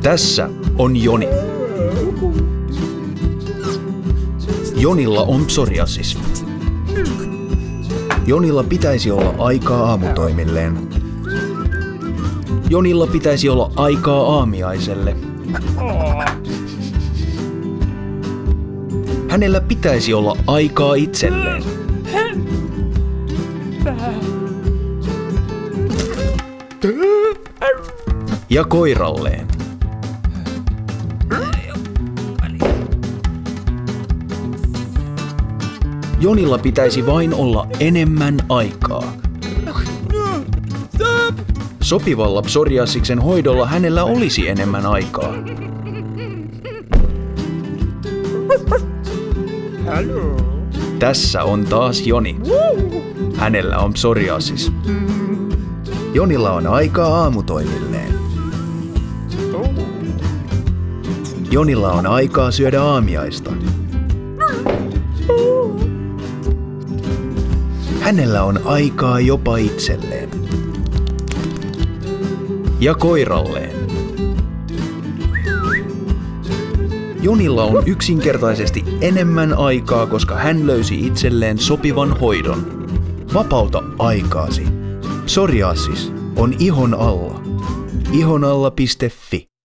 Tässä on Joni. Jonilla on psoriasis. Jonilla pitäisi olla aikaa aamutoimilleen. Jonilla pitäisi olla aikaa aamiaiselle. Hänellä pitäisi olla aikaa itselleen. Ja koiralleen. Jonilla pitäisi vain olla enemmän aikaa. Sopivalla psoriasiksen hoidolla hänellä olisi enemmän aikaa. Tässä on taas Joni. Hänellä on psoriasis. Jonilla on aikaa aamutoimilleen. Jonilla on aikaa syödä aamiaista. Hänellä on aikaa jopa itselleen. Ja koiralleen. Jonilla on yksinkertaisesti enemmän aikaa, koska hän löysi itselleen sopivan hoidon. Vapauta aikaasi. Psoriasis on ihon alla. ihonalla.fi